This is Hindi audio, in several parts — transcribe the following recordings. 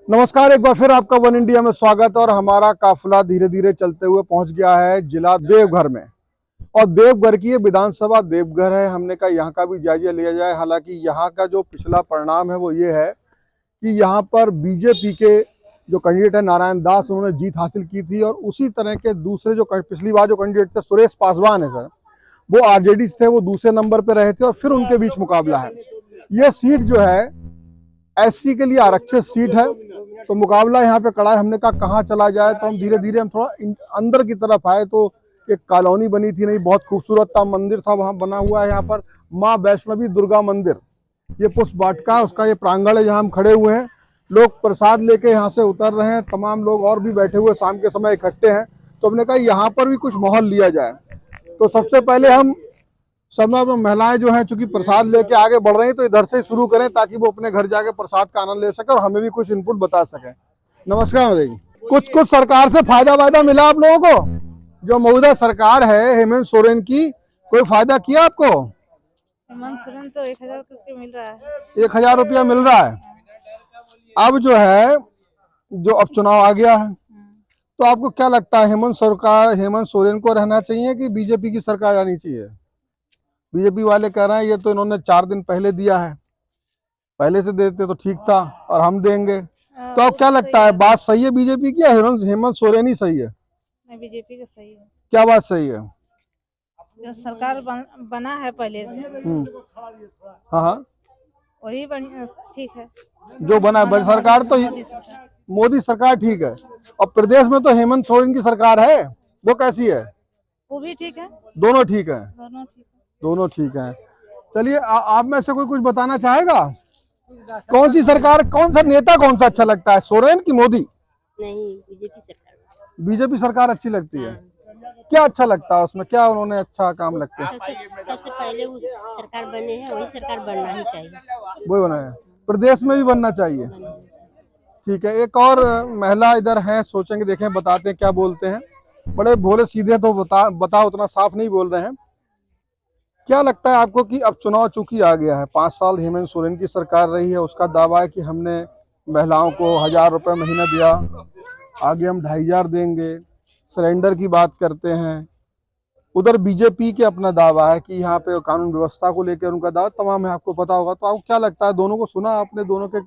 नमस्कार, एक बार फिर आपका वन इंडिया में स्वागत। और हमारा काफिला धीरे धीरे चलते हुए पहुंच गया है जिला देवघर में। और देवघर की ये विधानसभा देवघर है। हमने कहा यहाँ का भी जायजा लिया जाए। हालांकि यहाँ का जो पिछला परिणाम है वो ये है कि यहाँ पर बीजेपी के जो कैंडिडेट है नारायण दास, उन्होंने जीत हासिल की थी। और उसी तरह के दूसरे जो पिछली बार जो कैंडिडेट थे सुरेश पासवान है सर, वो आरजेडी से थे, वो दूसरे नंबर पर रहे थे और फिर उनके बीच मुकाबला है। ये सीट जो है एससी के लिए आरक्षित सीट है, तो मुकाबला यहाँ पे कड़ा है। हमने कहा कहाँ चला जाए, तो हम धीरे धीरे थोड़ा अंदर की तरफ आए तो एक कॉलोनी बनी थी, नहीं बहुत खूबसूरत था, मंदिर था वहां बना हुआ है। यहाँ पर माँ वैष्णवी दुर्गा मंदिर, ये पुष्प वाटिका उसका ये प्रांगण है जहाँ हम खड़े हुए हैं। लोग प्रसाद लेके यहाँ से उतर रहे हैं, तमाम लोग और भी बैठे हुए शाम के समय इकट्ठे हैं। तो हमने कहा यहाँ पर भी कुछ माहौल लिया जाए। तो सबसे पहले हम सब महिलाएं जो हैं चूंकि प्रसाद लेके आगे बढ़ रही हैं, तो इधर से शुरू करें ताकि वो अपने घर जाके प्रसाद का आनंद ले सके और हमें भी कुछ इनपुट बता सके। नमस्कार महोदय जी। कुछ सरकार से फायदा मिला आप लोगों को? जो मौजूदा सरकार है हेमंत सोरेन की, कोई फायदा किया आपको? हेमंत सोरेन तो 1000 रुपये मिल रहा है। 1000 रुपया मिल रहा है। अब जो है जो अब चुनाव आ गया है, तो आपको क्या लगता है हेमंत सोरेन को रहना चाहिए कि बीजेपी की सरकार आनी चाहिए? बीजेपी वाले कह रहे हैं ये तो इन्होंने 4 दिन पहले दिया है, पहले से देते तो ठीक था और हम देंगे। तो अब क्या लगता है, बात सही है बीजेपी की या हेमंत सोरेन ही सही है? नहीं, बीजेपी का सही है। क्या बात सही है? जो सरकार बना है पहले से, हाँ वही बढ़िया ठीक है। जो बना सरकार तो मोदी सरकार ठीक है। और प्रदेश में तो हेमंत सोरेन की सरकार है, वो कैसी है? वो भी ठीक है। दोनों ठीक है। दोनों ठीक है। चलिए आप में से कोई कुछ बताना चाहेगा? कौन सी सरकार, कौन सा नेता कौन सा अच्छा लगता है, सोरेन की मोदी? नहीं, बीजेपी सरकार। बीजेपी सरकार अच्छी लगती है। क्या अच्छा लगता है उसमें, क्या उन्होंने अच्छा काम लगता है? सबसे पहले वो सरकार बने हैं, वही सरकार बनना ही चाहिए। वही बना है, प्रदेश में भी बनना चाहिए। ठीक है, एक और महिला इधर हैं, सोचेंगे देखें बताते हैं क्या बोलते हैं। बड़े भोले सीधे तो बता उतना साफ नहीं बोल रहे हैं। क्या लगता है आपको कि अब चुनाव चूंकि आ गया है, 5 साल हेमंत सोरेन की सरकार रही है, उसका दावा है कि हमने महिलाओं को 1000 रुपये महीना दिया, आगे हम 2500 देंगे, सिलेंडर की बात करते हैं। उधर बीजेपी के अपना दावा है कि यहाँ पे कानून व्यवस्था को लेकर उनका दावा तमाम है, आपको पता होगा। तो आपको क्या लगता है, दोनों को सुना आपने, दोनों के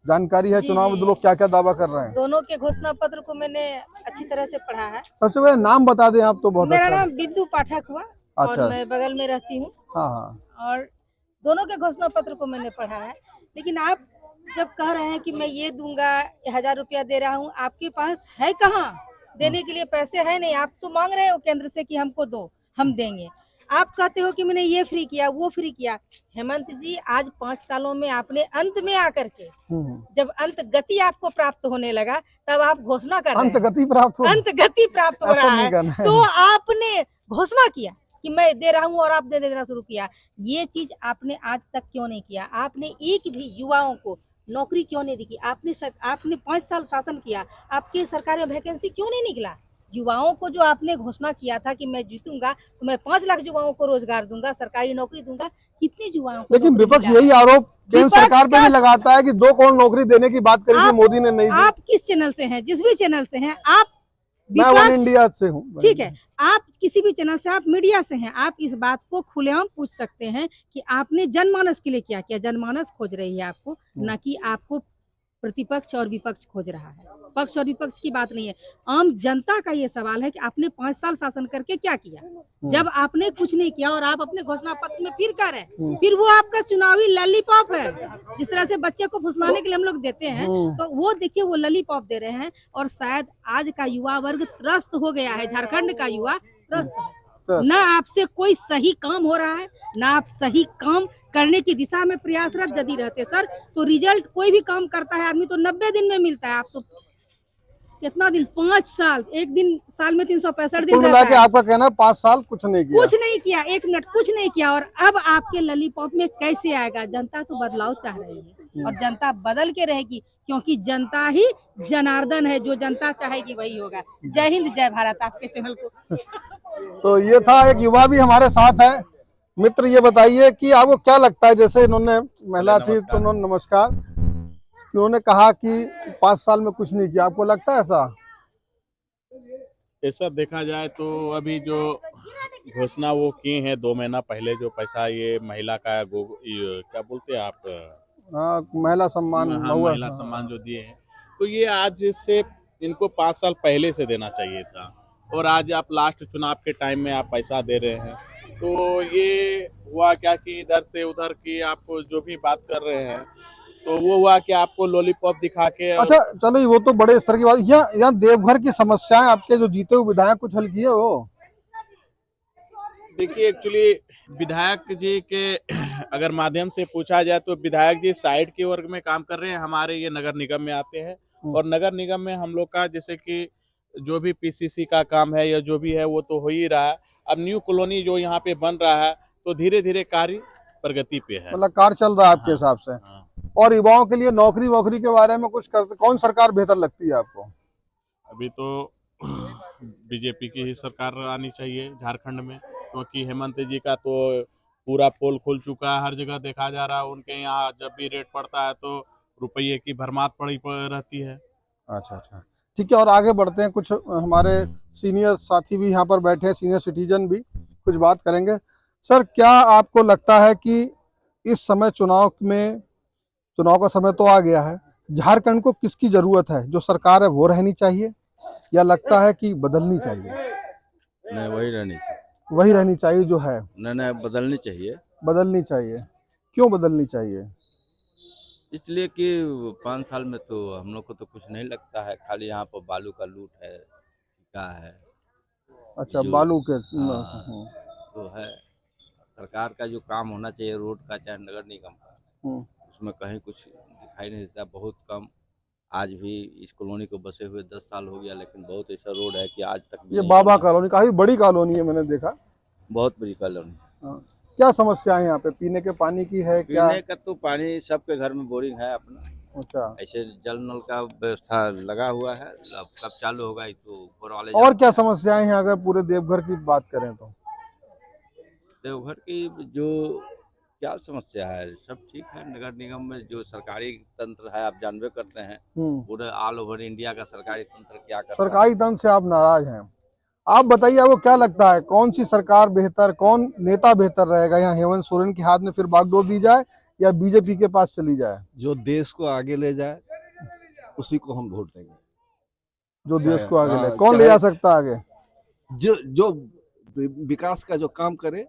जानकारी है चुनाव में लोग क्या क्या दावा कर रहे हैं? दोनों के घोषणा पत्र को मैंने अच्छी तरह से पढ़ा है। सबसे पहले नाम बता दें आप तो बहुत। मेरा नाम बिंदु पाठक हुआ। अच्छा। और मैं बगल में रहती हूँ। हाँ। और दोनों के घोषणा पत्र को मैंने पढ़ा है। लेकिन आप जब कह रहे हैं कि मैं ये दूंगा, 1000 रुपया दे रहा हूँ, आपके पास है कहाँ? देने के लिए पैसे है नहीं। आप तो मांग रहे हो केंद्र से कि हमको दो, हम देंगे। आप कहते हो कि मैंने ये फ्री किया, वो फ्री किया। हेमंत जी, आज 5 सालों में आपने अंत में आकर के, जब अंत गति आपको प्राप्त होने लगा, तब आप घोषणा कर रहे हैं। अंत गति प्राप्त हो रहा है। तो आपने घोषणा किया कि मैं दे रहा हूँ और आप दे देना शुरू किया। ये चीज आपने आज तक क्यों नहीं किया? आपने एक भी युवाओं को नौकरी क्यों नहीं दी? आपने 5 साल शासन किया, आपकी सरकार में वैकेंसी क्यों नहीं निकला? युवाओं को जो आपने घोषणा किया था कि मैं जीतूंगा तो मैं 5 लाख युवाओं को रोजगार दूंगा, सरकारी नौकरी दूंगा, कितने युवाओं को? लेकिन विपक्ष यही आरोप केंद्र सरकार पे भी लगाता है कि 2 करोड़ नौकरी देने की बात करी थी, मोदी ने नहीं दी। आप किस चैनल से हैं? जिस भी चैनल से हैं आप, मैं वन इंडिया से हूँ। ठीक है, आप किसी भी चैनल से, आप मीडिया से हैं, आप इस बात को खुलेआम पूछ सकते हैं कि आपने जनमानस के लिए क्या किया। जनमानस खोज रही है आपको, न कि आपको प्रतिपक्ष और विपक्ष खोज रहा है। पक्ष और विपक्ष की बात नहीं है, आम जनता का ये सवाल है कि आपने 5 साल शासन करके क्या किया? जब आपने कुछ नहीं किया और आप अपने घोषणा पत्र में फिर कह रहे हैं, फिर वो आपका चुनावी लॉलीपॉप है। जिस तरह से बच्चे को फुसलाने के लिए हम लोग देते हैं, तो वो देखिए वो लॉलीपॉप दे रहे हैं। और शायद आज का युवा वर्ग त्रस्त हो गया है, झारखंड का युवा त्रस्त है। ना आपसे कोई सही काम हो रहा है, ना आप सही काम करने की दिशा में प्रयासरत यदि रहते सर, तो रिजल्ट कोई भी काम करता है आदमी तो 90 दिन में मिलता है। आप तो कितना दिन, 5 साल, एक दिन साल में 365 दिन रहता है। आपका कहना 5 साल कुछ नहीं किया, 1 मिनट कुछ नहीं किया। और अब आपके लॉलीपॉप में कैसे आएगा? जनता तो बदलाव चाह रही है और जनता बदल के रहेगी, क्योंकि जनता ही जनार्दन है, जो जनता चाहेगी वही होगा। जय हिंद, जय भारत। आपके चैनल को तो ये था, एक युवा भी हमारे साथ है। मित्र, ये बताइए कि आपको क्या लगता है, जैसे इन्होंने महिला थी तो उन्होंने, नमस्कार, उन्होंने कहा कि 5 साल में कुछ नहीं किया, आपको लगता है ऐसा? ऐसा देखा जाए तो अभी जो घोषणा वो की है 2 महीना पहले, जो पैसा ये महिला का ये क्या बोलते हैं आप, हाँ, महिला सम्मान हाँ, हुआ। महिला सम्मान जो दिए हैं, तो ये आज से इनको 5 साल पहले से देना चाहिए था। और आज आप लास्ट चुनाव के टाइम में आप पैसा दे रहे हैं, तो ये हुआ क्या कि इधर से उधर की आप जो भी बात कर रहे हैं, तो वो हुआ कि आपको लॉलीपॉप दिखा के अच्छा चलो, वो तो बड़े स्तर की बात। यहाँ देवघर की समस्याएं आपके जो जीते हुए विधायक कुछ हल किए हो? देखिए, एक्चुअली विधायक जी के अगर माध्यम से पूछा जाए तो विधायक जी साइड के वर्ग में काम कर रहे हैं, हमारे ये नगर निगम में आते हैं। और नगर निगम में हम लोग का जैसे कि जो भी पीसीसी का काम है या जो भी है वो तो हो ही रहा है। अब न्यू कॉलोनी जो यहाँ पे बन रहा है, तो धीरे धीरे कार्य प्रगति पे है। मतलब कार्य चल रहा है आपके हाँ, हिसाब से? हाँ। और युवाओं के लिए नौकरी वोकरी के बारे में कुछ करते, कौन सरकार बेहतर लगती है आपको? अभी तो बीजेपी की ही सरकार आनी चाहिए झारखंड में, क्योंकि हेमंत जी का तो पूरा पोल खुल चुका है, हर जगह देखा जा रहा है। उनके यहाँ जब भी रेट पड़ता है तो रुपये की भरमार पड़ी रहती है। अच्छा अच्छा, ठीक है। और आगे बढ़ते हैं, कुछ हमारे सीनियर साथी भी यहाँ पर बैठे हैं, सीनियर सिटीजन भी कुछ बात करेंगे। सर, क्या आपको लगता है कि इस समय चुनाव का समय तो आ गया है, झारखंड को किसकी जरूरत है? जो सरकार है वो रहनी चाहिए या लगता है कि बदलनी चाहिए? नहीं, वही रहनी चाहिए। वही रहनी चाहिए जो है? नहीं, बदलनी चाहिए। बदलनी चाहिए। क्यों बदलनी चाहिए? इसलिए कि 5 साल में तो हम लोग को तो कुछ नहीं लगता है, खाली यहाँ पर बालू का लूट है, ठिका है। अच्छा, जो बालू के हाँ, तो है। सरकार का जो काम होना चाहिए रोड का चाहे नगर निगम का, उसमें कहीं कुछ दिखाई नहीं देता, बहुत कम। आज भी इस कॉलोनी को बसे हुए 10 साल हो गया, लेकिन बहुत ऐसा रोड है कि आज तक भी ये नहीं बाबा बना। कॉलोनी काफी बड़ी कॉलोनी है, मैंने देखा। बहुत बड़ी कॉलोनी। हाँ। क्या समस्या है यहाँ पे? पीने के पानी की है क्या? पीने का तो पानी सबके घर में बोरिंग है अपना। अच्छा, ऐसे जल नल का व्यवस्था लगा हुआ है, अब कब चालू होगा ये तो ऊपर वाले और क्या समस्याएं हैं अगर पूरे देवघर की बात करें तो? देवघर की जो क्या समस्या है, सब ठीक है। नगर निगम में जो सरकारी तंत्र है, आप जानबे करते हैं, पूरे ऑल ओवर इंडिया का सरकारी तंत्र क्या करता है। सरकारी तंत्र से आप नाराज हैं? आप बताइए, आपको क्या लगता है कौन सी सरकार बेहतर, कौन नेता बेहतर रहेगा? यहाँ हेमंत सोरेन के हाथ में फिर बागडोर दी जाए या बीजेपी के पास चली जाए? जो देश को आगे ले जाए उसी को हम वोट देंगे। जो देश को आगे ले, हाँ, कौन ले जा सकता है आगे? जो विकास का जो काम करे,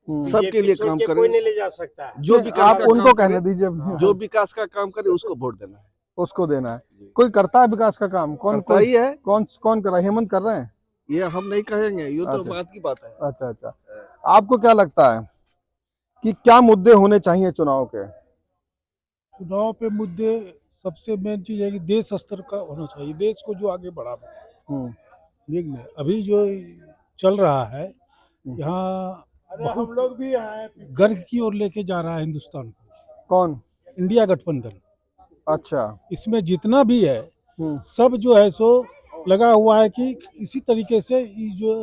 सबके लिए काम करे, कोई नहीं ले जा सकता। जो विकास आप का उनको काम कहने करे, दीजिए, जो विकास का काम करे उसको वोट देना है। उसको देना है। कोई करता है विकास का काम? कौन करता ही है। कौन कर रहा है? हेमंत कर रहे हैं? ये हम नहीं कहेंगे, ये तो अच्छा। बात की बात है। अच्छा अच्छा, आपको क्या लगता है कि क्या मुद्दे होने चाहिए चुनाव के? चुनाव पे मुद्दे सबसे मेन चीज है कि देश स्तर का होना चाहिए, देश को जो आगे बढ़ाना। ठीक है, अभी जो चल रहा है यहाँ हम लोग भी गर्व की ओर लेके जा रहा है हिंदुस्तान को। कौन? इंडिया गठबंधन। अच्छा। इसमें जितना भी है सब जो है सो लगा हुआ है कि किसी तरीके से ये जो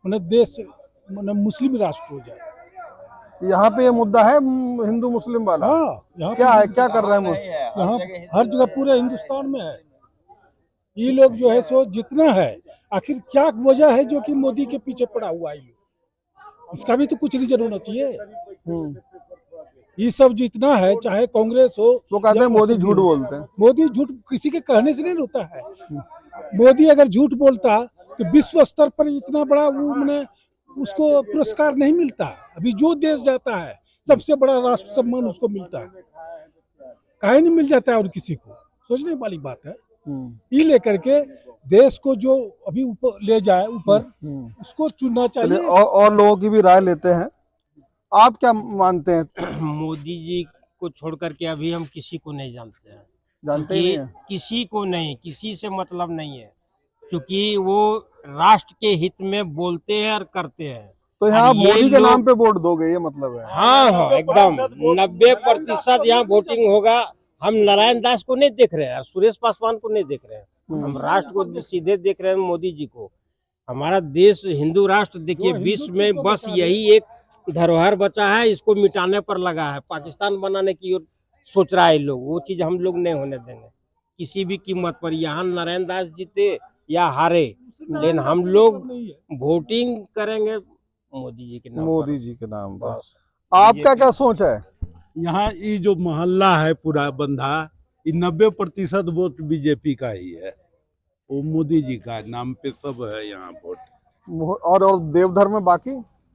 मैंने देश मैंने मुस्लिम राष्ट्र हो जाए। यहाँ पे ये मुद्दा है हिंदू मुस्लिम वाला? हाँ, यहाँ क्या है, क्या कर रहे हैं? यहाँ हर जगह पूरे हिंदुस्तान में है। ये लोग जो है सो जितना है, आखिर क्या वजह है जो कि मोदी के पीछे पड़ा हुआ है? इसका भी तो कुछ रीजन होना चाहिए। ये सब जितना है, चाहे कांग्रेस हो, वो कहते हैं मोदी झूठ बोलते हैं। मोदी झूठ किसी के कहने से नहीं होता है। मोदी अगर झूठ बोलता तो विश्व स्तर पर इतना बड़ा वो मैंने उसको पुरस्कार नहीं मिलता। अभी जो देश जाता है सबसे बड़ा राष्ट्र सम्मान उसको मिलता है, काहे नहीं मिल जाता है और किसी को? सोचने वाली बात है। ये लेकर के देश को जो अभी ऊपर ले जाए, ऊपर उसको चुनना चाहिए। और लोगों की भी राय लेते हैं। आप क्या मानते हैं? मोदी जी को छोड़ करके अभी हम किसी को नहीं जानते हैं। जानते ही नहीं है? किसी को नहीं, किसी से मतलब नहीं है, क्योंकि वो राष्ट्र के हित में बोलते हैं और करते हैं। तो यहाँ और ये मोदी के लोग- नाम पे वोट दोगे, ये मतलब है? हाँ, एकदम 90% यहाँ वोटिंग होगा। हम नारायण दास को नहीं देख रहे हैं, सुरेश पासवान को नहीं देख रहे हैं, हम राष्ट्र को सीधे देख रहे हैं, मोदी जी को। हमारा देश हिंदू राष्ट्र देखिए, विश्व में बस यही एक धरोहर बचा है, इसको मिटाने पर लगा है। पाकिस्तान बनाने की ओर सोच रहा है लोग, वो चीज हम लोग नहीं होने देंगे किसी भी कीमत पर। यहाँ नारायण दास जीते या हारे, लेकिन हम लोग वोटिंग करेंगे मोदी जी के नाम मोदी जी के नाम पर। आपका क्या सोच है? यहाँ ये जो मोहल्ला है पूरा बंधा, ये 90% वोट बीजेपी का ही है, वो मोदी जी का नाम पे सब है यहाँ वोट। और देवधर में बाकी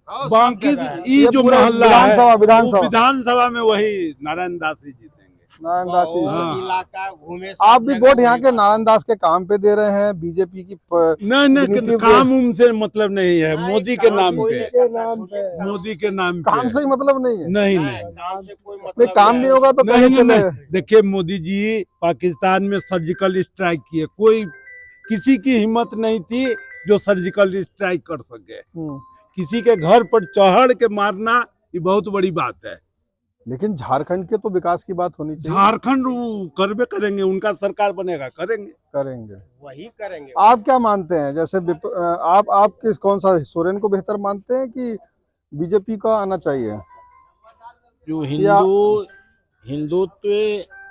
बाकी ये जो पूरे मोहल्ला विधानसभा है विधानसभा वो विधानसभा में वही नारायण दास ही जीतेंगे। नारायण दास जी। हाँ। इलाका घूमे, आप भी वोट यहाँ के नारायण दास के काम पे दे रहे हैं, बीजेपी की नहीं नीति नहीं, पे- काम उनसे मतलब नहीं है, मोदी के नाम पे, मोदी के नाम पे। काम से ही मतलब नहीं है। नहीं नहीं काम से कोई मतलब नहीं, काम नहीं होगा तो नहीं, कैसे नहीं, चलेगा? नहीं। देखिए मोदी जी पाकिस्तान में सर्जिकल स्ट्राइक किए, कोई किसी की हिम्मत नहीं थी जो सर्जिकल स्ट्राइक कर सके। किसी के घर पर चढ़ के मारना ये बहुत बड़ी बात है। लेकिन झारखंड के तो विकास की बात होनी चाहिए। झारखंड वो करबे करेंगे, उनका सरकार बनेगा, करेंगे। करेंगे। वही करेंगे। आप क्या मानते हैं? जैसे आप किस कौन सा सोरेन को बेहतर मानते हैं कि बीजेपी का आना चाहिए? जो या- हिंदुत्व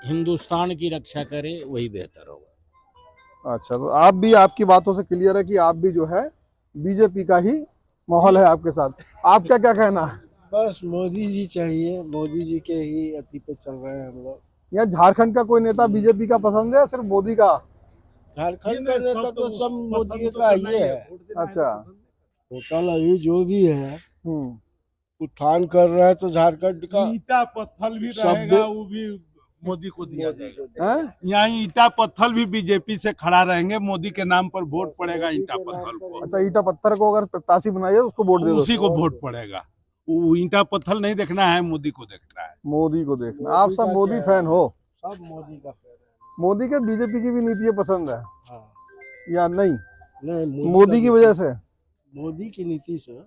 हिंदुस्तान की रक्षा करे वही बेहतर होगा। अच्छा, तो आप भी, आपकी बातों से क्लियर है कि आप भी जो है बीजेपी का ही माहौल है आपके साथ। आपका क्या कहना है? बस मोदी जी चाहिए, मोदी जी के ही अति पे चल रहे हैं हम लोग। या झारखंड का कोई नेता बीजेपी का पसंद है या सिर्फ मोदी का? झारखंड का नेता तो सब मोदी का ही है। अच्छा। टोटल अभी जो भी है उत्थान कर रहे हैं तो झारखंड का ईटा पत्थर भी सब रहेगा, वो भी मोदी को दिया जाएगा। हैं? यहाँ ईटा पत्थर भी बीजेपी से खड़ा रहेंगे, मोदी के नाम पर वोट पड़ेगा ईटा पत्थर को। अच्छा, ईटा पत्थर को अगर प्रत्याशी बनाइए तो उसको वोट दे दो। उसी को वोट पड़ेगा। वो ईटा पत्थर नहीं देखना है, मोदी को देखना है। मोदी को देखना। आप सब मोदी फैन हो? सब मोदी का फेर है। मोदी के बीजेपी की भी नीतियाँ पसंद है हाँ। या नहीं? नहीं, मोदी की वजह से? मोदी की नीति से।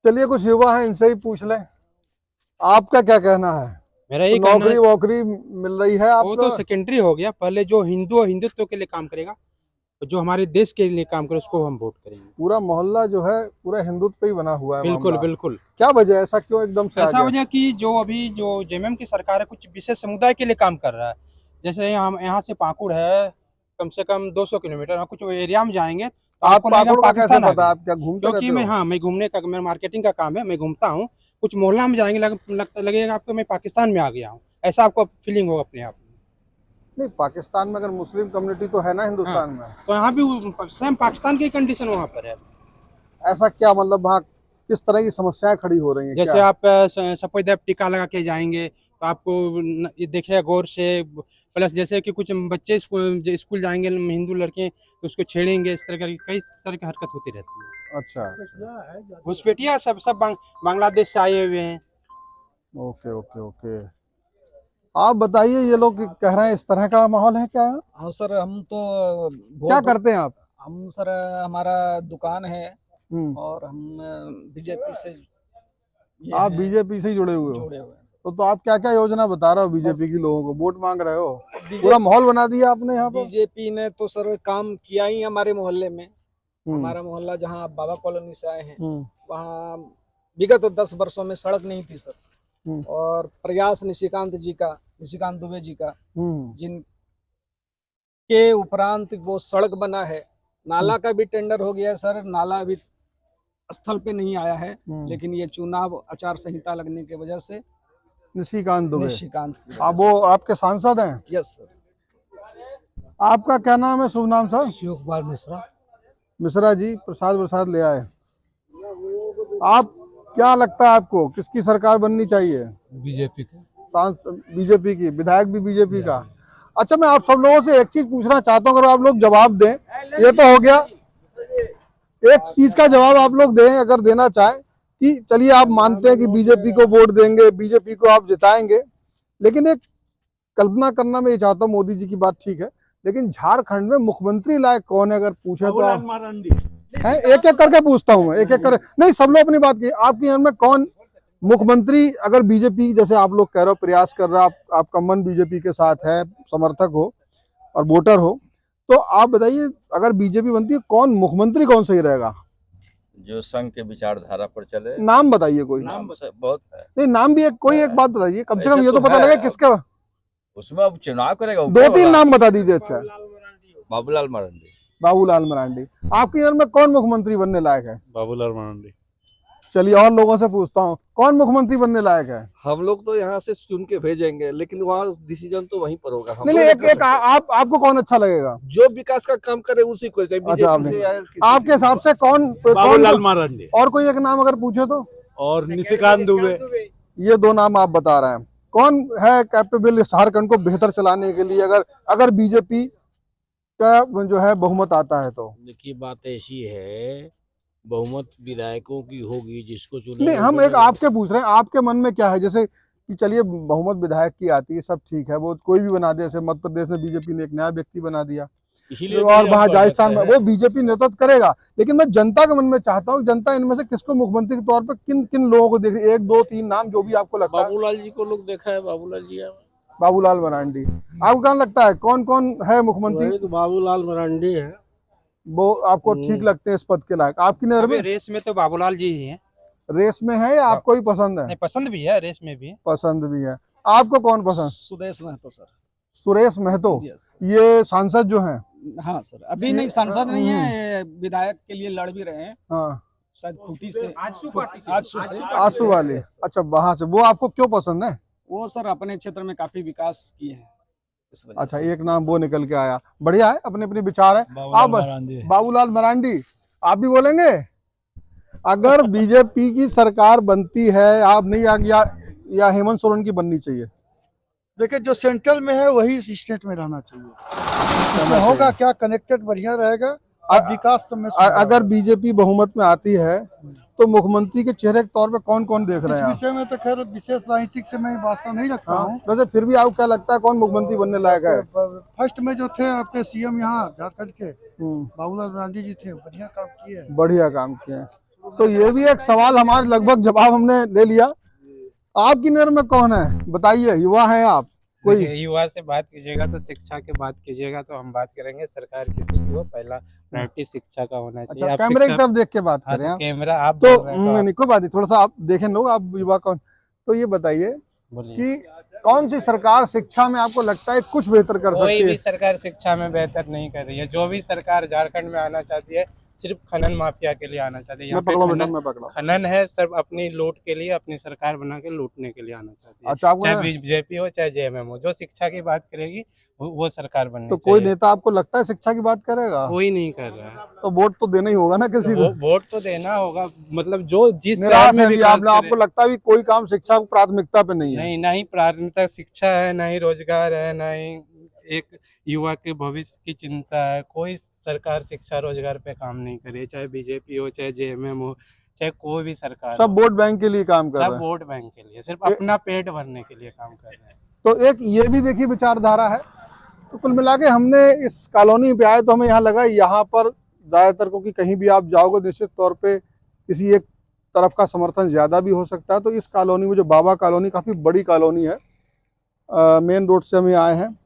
चलिए कुछ युवा है, इनसे ही पूछ लें। आपका क्या कहना है? मेरा तो ये कहना नौकरी है, वोकरी मिल रही है वो तो आपको? सेकेंडरी हो गया। पहले जो हिंदुत्व के लिए काम करेगा, जो हमारे देश के लिए काम करे, उसको हम वोट करेंगे। पूरा मोहल्ला जो है पूरा हिंदुत्व पे ही बना हुआ है बिल्कुल मामला। बिल्कुल। क्या वजह है? ऐसा क्यों एकदम से आ ऐसा गया? वजह कि जो अभी जो जेएमएम की सरकार है कुछ विशेष समुदाय के लिए काम कर रहा है। जैसे हम यहाँ से पाकुड़ है कम से कम 200 किलोमीटर, हम कुछ एरिया में जाएंगे तो आप आपको लगेगा पाकुड़ का कैसे पाकिस्तान आ पता? गए। आप क्या घूमते क्योंकि रहते मैं, हो? हाँ, मैं घूमने का, मेरा मार्केटिंग का काम है, मैं घूमता हूँ। कुछ मोहल्ला में जाएंगे लगता लगेगा आपको मैं पाकिस्तान में आ गया हूँ, ऐसा आपको फीलिंग होगा अपने आप में। नहीं, पाकिस्तान में अगर मुस्लिम कम्युनिटी तो है ना हिंदुस्तान में। तो यहाँ भी सेम पाकिस्तान की कंडीशन वहाँ पर है। ऐसा क्या मतलब वहाँ किस तरह की समस्याएं खड़ी हो रही हैं? जैसे क्या? आप सफेद टीका लगा के जाएंगे तो आपको ये देखिए गौर से। प्लस जैसे कि कुछ बच्चे स्कूल जाएंगे हिंदू लड़के तो उसको छेड़ेंगे, इस तरह की कई तरह की हरकत होती रहती है। अच्छा। घुसपैठिया सब बांग्लादेश से आए हुए हैं। Okay okay okay. आप बताइए, ये लोग कह रहे हैं इस तरह का माहौल है क्या? हाँ सर, हम तो क्या करते हैं आप? हम सर हमारा दुकान है और हम बीजेपी से आप बीजेपी से ही जुड़े हुए हो? जुड़े हुए हैं। तो आप क्या क्या योजना बता रहे हो बीजेपी के लोगों को? वोट मांग रहे हो? पूरा माहौल बना दिया आपने यहाँ पर। बीजेपी ने तो सर काम किया ही हमारे मोहल्ले में। हमारा मोहल्ला जहाँ आप बाबा कॉलोनी से आए हैं वहाँ विगत 10 वर्षों में सड़क नहीं थी सर। और प्रयास निशिकांत दुबे जी का जिन के उपरांत वो सड़क बना है। नाला का भी टेंडर हो गया सर, नाला अभी स्थल पे नहीं आया है, लेकिन ये चुनाव आचार संहिता लगने की वजह से निशिकांत दुबे, आप वो आपके सांसद हैं? Yes sir. आपका क्या नाम है? शुभ नाम सर? शिव कुमार मिश्रा। मिश्रा जी, प्रसाद ले आए। आप क्या लगता है आपको किसकी सरकार बननी चाहिए? बीजेपी की। बीजेपी की, विधायक भी बीजेपी का। अच्छा, मैं आप सब लोगों से एक चीज पूछना चाहता हूँ, अगर आप लोग जवाब दें। ये तो हो गया, एक चीज का जवाब आप लोग दें अगर देना चाहें कि चलिए आप मानते हैं कि बीजेपी को वोट देंगे, बीजेपी को आप जिताएंगे, लेकिन एक कल्पना करना मैं ये चाहता हूँ, मोदी जी की बात ठीक है, लेकिन झारखंड में मुख्यमंत्री लायक कौन है अगर पूछे तो आप हैं? एक एक करके पूछता हूँ, एक एक करके नहीं, सब लोग अपनी बात की। आपके यहाँ में कौन मुख्यमंत्री, अगर बीजेपी जैसे आप लोग कह रहे हो प्रयास कर रहा, आपका मन बीजेपी के साथ है, समर्थक हो और वोटर हो, तो आप बताइए अगर बीजेपी बनती है कौन मुख्यमंत्री कौन सही रहेगा? जो संघ के विचारधारा पर चले। नाम बताइए कोई। नाम बहुत है। नहीं, नाम भी कोई एक बात बताइए, कम से कम ऐसे ये तो तो पता है। लगे किसका। उसमें अब चुनाव करेगा, दो तीन नाम बता दीजिए। अच्छा, बाबूलाल मरांडी। बाबूलाल मरांडी। आपकी नजर में कौन मुख्यमंत्री बनने लायक है? बाबूलाल मरांडी। चलिए और लोगों से पूछता हूँ, कौन मुख्यमंत्री बनने लायक है? हम लोग तो यहाँ से चुन के भेजेंगे, लेकिन वहाँ डिसीजन तो वहीं पर होगा। हम नहीं, एक आपको कौन अच्छा लगेगा? जो विकास का काम करे उसी को, चाहे अच्छा, बीजेपी से या किसी आपके हिसाब से कौन? बाबूलाल मरांडी। और कोई एक नाम अगर पूछे तो? और निशिकांत दुबे। ये दो नाम आप बता रहे हैं। कौन है कैपेबल झारखंड को बेहतर चलाने के लिए, अगर बीजेपी का जो है बहुमत आता है तो? देखिए, बात ऐसी है, बहुमत विधायकों की होगी, जिसको चुने। नहीं, हम एक आपके पूछ रहे हैं, आपके मन में क्या है? जैसे कि चलिए बहुमत विधायक की आती है, सब ठीक है, वो कोई भी बना दे। जैसे मध्य प्रदेश में बीजेपी ने एक नया व्यक्ति बना दिया, इसीलिए और वहाँ राजस्थान में वो बीजेपी नेतृत्व करेगा। लेकिन मैं जनता के मन में चाहता हूँ, जनता इनमें से किसको मुख्यमंत्री के तौर पर, किन किन लोगों को देख रही है? एक दो तीन नाम जो भी आपको लगता है। बाबूलाल जी को लोग देखा है, बाबूलाल जी है। बाबूलाल मरांडी। आपको क्या लगता है कौन कौन है मुख्यमंत्री? तो बाबूलाल मरांडी है, वो आपको ठीक लगते हैं इस पद के लायक? आपकी नजर में रेस में तो बाबूलाल जी ही हैं। रेस में है या आपको ही पसंद है? नहीं, पसंद भी है, रेस में भी है। पसंद भी है। आपको कौन पसंद? सुदेश महतो सर। सुरेश महतो, यस। ये सांसद जो हैं? हाँ सर, अभी नहीं, सांसद नहीं है, विधायक के लिए लड़ भी रहे हैं। हाँ, शायद खूंटी से, आंसू वाले। अच्छा, वहां से। वो आपको क्यों पसंद है? वो सर अपने क्षेत्र में काफी विकास किए हैं, इस वजह अच्छा, से। एक नाम वो निकल के आया। बढ़िया है, अपने अपने विचार है। आप बाबूलाल मरांडी, आप भी बोलेंगे? अगर बीजेपी की सरकार बनती है, आप नहीं या हेमंत सोरेन की बननी चाहिए? देखिए जो सेंट्रल में है वही स्टेट में रहना चाहिए, इसमें होगा क्या, कनेक्टेड बढ़िया रहेगा और विकास समय अगर बीजेपी बहुमत में आती है तो मुख्यमंत्री के चेहरे के तौर पे कौन कौन देख रहे इस हैं? विषय में तो खैर विशेष राजनीतिक से मैं वास्ता नहीं रखता हूँ। वैसे फिर भी आपको क्या लगता है कौन मुख्यमंत्री बनने लायक है? फर्स्ट में जो थे अपने सीएम यहाँ झारखंड के बाबूलाल मरांडी जी थे, बढ़िया काम किए हैं। बढ़िया काम किए हैं। तो ये भी एक सवाल हमारे लगभग जवाब हमने ले लिया। आपकी नजर में कौन है, बताइए? युवा हैं आप? कोई युवा से बात कीजिएगा तो शिक्षा की बात कीजिएगा तो हम बात करेंगे सरकार किसी की हो, पहला प्रायोरिटी शिक्षा का होना चाहिए। अच्छा, कैमरे की तरफ देख के बात करें। तो कैमरा आप तो बोल रहे हैं तो नहीं, कोई बात नहीं, थोड़ा सा आप देखें लोग, आप युवा कौन। तो ये बताइए कि कौन सी सरकार शिक्षा में आपको लगता है कुछ बेहतर कर सकती है? कोई भी सरकार शिक्षा में बेहतर नहीं कर रही है। जो भी सरकार झारखंड में आना चाहती है सिर्फ खनन माफिया के लिए आना चाहती है। यहाँ पे खनन है, सिर्फ अपनी लूट के लिए, अपनी सरकार बना के लूटने के लिए आना चाहती है। अच्छा, चाहे बीजेपी हो चाहे जेएमएम हो, जो शिक्षा की बात करेगी वो सरकार बननी तो चाहिए। कोई नेता आपको लगता है शिक्षा की बात करेगा? कोई नहीं कर रहा है। तो वोट तो देना ही होगा ना किसी को। वोट तो देना होगा, मतलब जो जिस शहर निराश में है भी विकास आपको लगता है भी कोई काम शिक्षा को प्राथमिकता पे नहीं है? नहीं, ना ही प्राथमिकता शिक्षा है, ना ही रोजगार है, ना ही एक युवा के भविष्य की चिंता है। कोई सरकार शिक्षा रोजगार पे काम नहीं करे, चाहे बीजेपी हो चाहे जेएमएम हो चाहे कोई भी सरकार। सब वोट बैंक के लिए काम कर रहे हैं। सब वोट बैंक के लिए, सिर्फ अपना पेट भरने के लिए काम कर रहे हैं। तो एक ये भी देखिए विचारधारा है। तो कुल मिला के हमने इस कॉलोनी पे आए तो हमें यहाँ लगा यहाँ पर ज्यादातर को कि कहीं भी आप जाओगे निश्चित तौर पे किसी एक तरफ का समर्थन ज्यादा भी हो सकता है। तो इस कॉलोनी में जो बाबा कॉलोनी काफी बड़ी कॉलोनी है, मेन रोड से हम आए हैं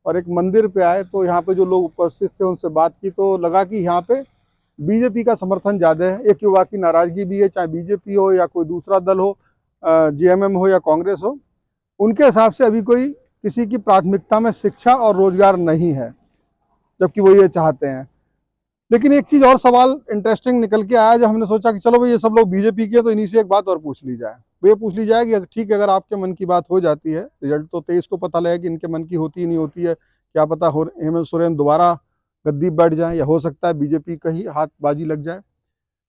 और एक मंदिर पे आए तो यहाँ पे जो लोग उपस्थित थे उनसे बात की तो लगा कि यहाँ पे बीजेपी का समर्थन ज़्यादा है। एक युवा की नाराजगी भी है, चाहे बीजेपी हो या कोई दूसरा दल हो, जेएमएम हो या कांग्रेस हो, उनके हिसाब से अभी कोई किसी की प्राथमिकता में शिक्षा और रोजगार नहीं है, जबकि वो ये चाहते हैं। लेकिन एक चीज़ और सवाल इंटरेस्टिंग निकल के आया, जब हमने सोचा कि चलो भाई ये सब लोग बीजेपी के, तो इन्हीं से एक बात और पूछ ली जाए। वो ये पूछ ली जाए कि ठीक है, अगर आपके मन की बात हो जाती है, रिजल्ट तो 23 को पता लगेगा कि इनके मन की होती ही नहीं होती है, क्या पता हेमंत सोरेन दोबारा गद्दी बैठ जाए या हो सकता है बीजेपी का ही हाथबाजी लग जाए,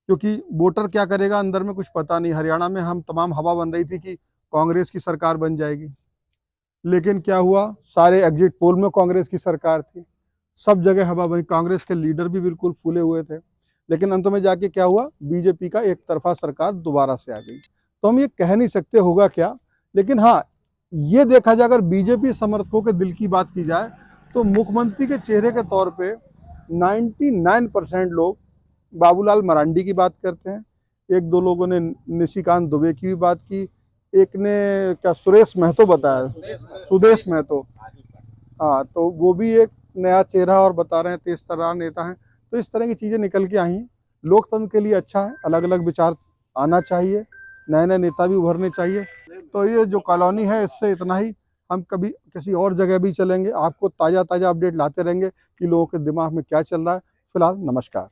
क्योंकि वोटर क्या करेगा अंदर में कुछ पता नहीं। हरियाणा में हम तमाम हवा बन रही थी कि कांग्रेस की सरकार बन जाएगी, लेकिन क्या हुआ, सारे एग्जिट पोल में कांग्रेस की सरकार थी, सब जगह हवा बनी, कांग्रेस के लीडर भी बिल्कुल फूले हुए थे, लेकिन अंत में जाके क्या हुआ, बीजेपी का एक तरफा सरकार दोबारा से आ गई। तो हम ये कह नहीं सकते होगा क्या, लेकिन हाँ ये देखा जाए अगर बीजेपी समर्थकों के दिल की बात की जाए तो मुख्यमंत्री के चेहरे के तौर पे 99% लोग बाबूलाल मरांडी की बात करते हैं। एक दो लोगों ने निशिकांत दुबे की भी बात की, एक ने क्या सुरेश महतो बताया, सुदेश महतो, हाँ, तो वो भी एक नया चेहरा और बता रहे हैं तेज तर्रार नेता हैं। तो इस तरह की चीज़ें निकल के आई हैं। लोकतंत्र के लिए अच्छा है, अलग अलग विचार आना चाहिए, नए नए नेता भी उभरने चाहिए। तो ये जो कॉलोनी है इससे इतना ही, हम कभी किसी और जगह भी चलेंगे, आपको ताज़ा ताज़ा अपडेट लाते रहेंगे कि लोगों के दिमाग में क्या चल रहा है। फिलहाल नमस्कार।